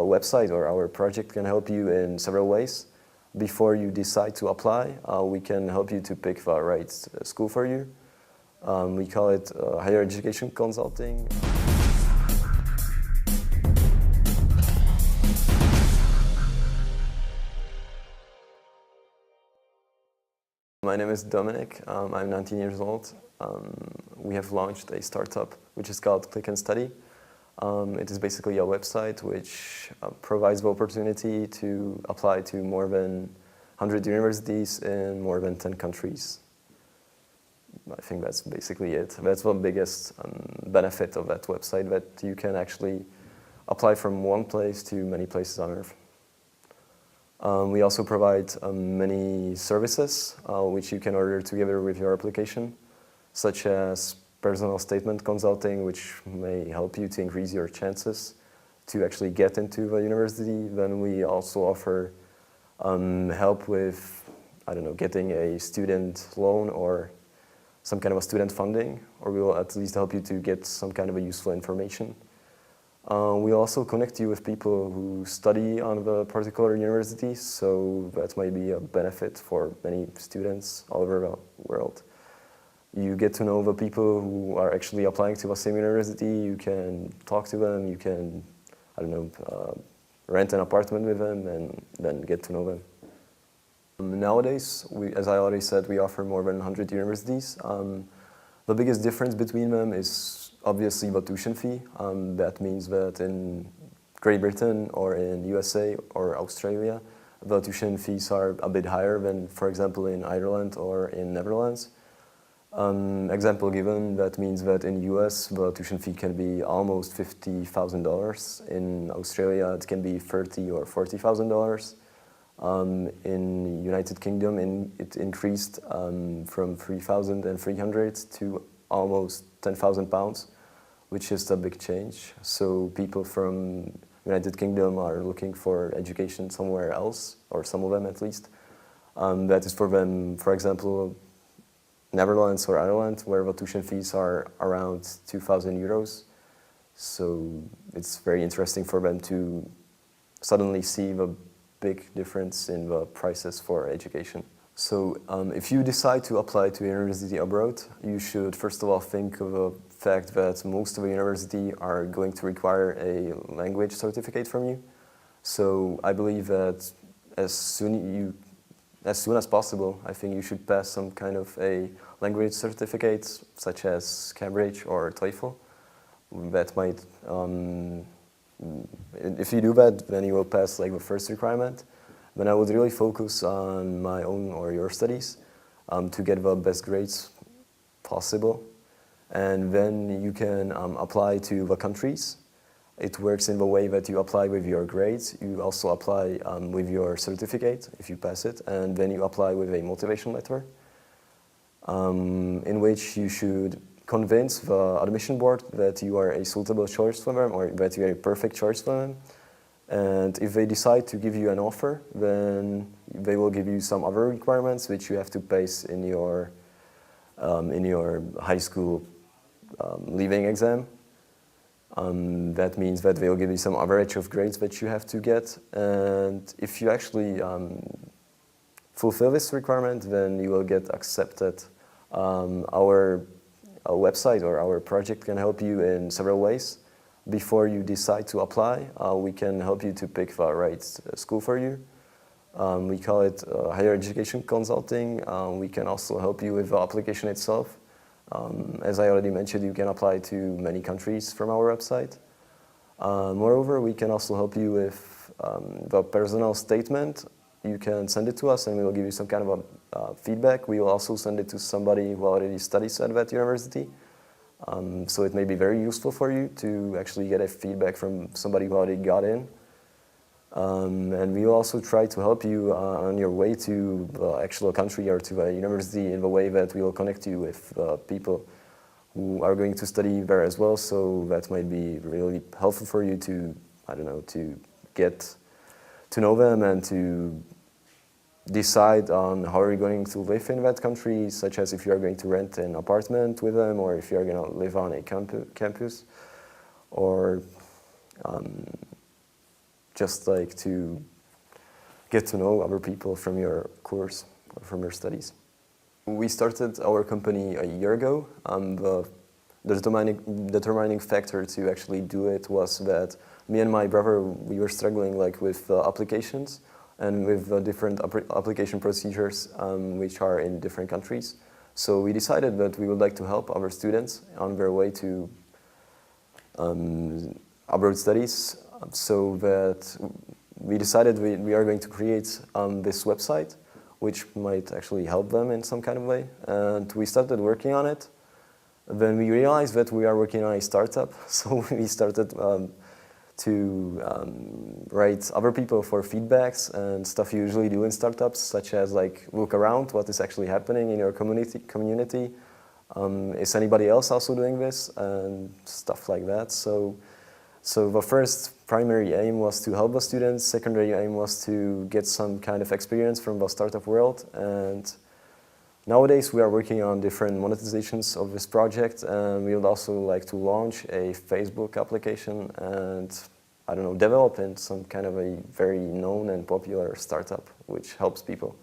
website or our project can help you in several ways. Before you decide to apply, we can help you to pick the right school for you. We call it higher education consulting. My name is Dominic. I'm 19 years old. We have launched a startup which is called Click and Study. It is basically a website which provides the opportunity to apply to more than 100 universities in more than 10 countries. I think that's basically it. That's the biggest benefit of that website, that you can actually apply from one place to many places on Earth. We also provide many services which you can order together with your application, such as personal statement consulting, which may help you to increase your chances to actually get into the university. Then we also offer help with, getting a student loan or some kind of a student funding, or we will at least help you to get some kind of a useful information. We also connect you with people who study on the particular university, so that might be a benefit for many students all over the world. You get to know the people who are actually applying to the same university. You can talk to them, you can, rent an apartment with them and then get to know them. Nowadays, as I already said, we offer more than 100 universities. The biggest difference between them is obviously the tuition fee. That means that in Great Britain or in USA or Australia, the tuition fees are a bit higher than, for example, in Ireland or in Netherlands. Example given, that means that in US the tuition fee can be almost $50,000. In Australia it can be $30,000 or $40,000. In United Kingdom it increased from 3,300 to almost 10,000 pounds, which is a big change. So people from United Kingdom are looking for education somewhere else, or some of them at least. That is for them, for example, Netherlands or Ireland, where the tuition fees are around 2,000 euros. So it's very interesting for them to suddenly see the big difference in the prices for education. So if you decide to apply to a university abroad, you should first of all think of the fact that most of the university are going to require a language certificate from you. So I believe that as soon as possible, I think you should pass some kind of a language certificate, such as Cambridge or TOEFL. That might, if you do that, then you will pass like the first requirement. Then I would really focus on my own or your studies to get the best grades possible. And then you can apply to the countries. It works in the way that you apply with your grades. You also apply with your certificate, if you pass it, and then you apply with a motivation letter, in which you should convince the admission board that you are a suitable choice for them, or that you are a perfect choice for them. And if they decide to give you an offer, then they will give you some other requirements which you have to pass in your high school leaving exam. That means that they will give you some average of grades that you have to get. And if you actually fulfill this requirement, then you will get accepted. Our website or our project can help you in several ways. Before you decide to apply, we can help you to pick the right school for you. We call it higher education consulting. We can also help you with the application itself. As I already mentioned, you can apply to many countries from our website. Moreover, we can also help you with the personal statement. You can send it to us and we will give you some kind of a feedback. We will also send it to somebody who already studies at that university. So it may be very useful for you to actually get a feedback from somebody who already got in. And we will also try to help you on your way to the actual country or to a university in the way that we will connect you with people who are going to study there as well. So that might be really helpful for you to, to get to know them and to decide on how you're going to live in that country, such as if you are going to rent an apartment with them or if you are going to live on a campus, or just like to get to know other people from your course or from your studies. We started our company a year ago. The determining factor to actually do it was that me and my brother, we were struggling like with applications and with different application procedures which are in different countries. So we decided that we would like to help our students on their way to abroad studies, so that we decided we are going to create this website which might actually help them in some kind of way. And we started working on it. Then we realized that we are working on a startup, so we started to write other people for feedbacks and stuff you usually do in startups, such as like look around what is actually happening in your community. Is anybody else also doing this, and stuff like that. So the first primary aim was to help the students. Secondary aim was to get some kind of experience from the startup world. And nowadays we are working on different monetizations of this project, and we would also like to launch a Facebook application and, I don't know, develop in some kind of a very known and popular startup which helps people.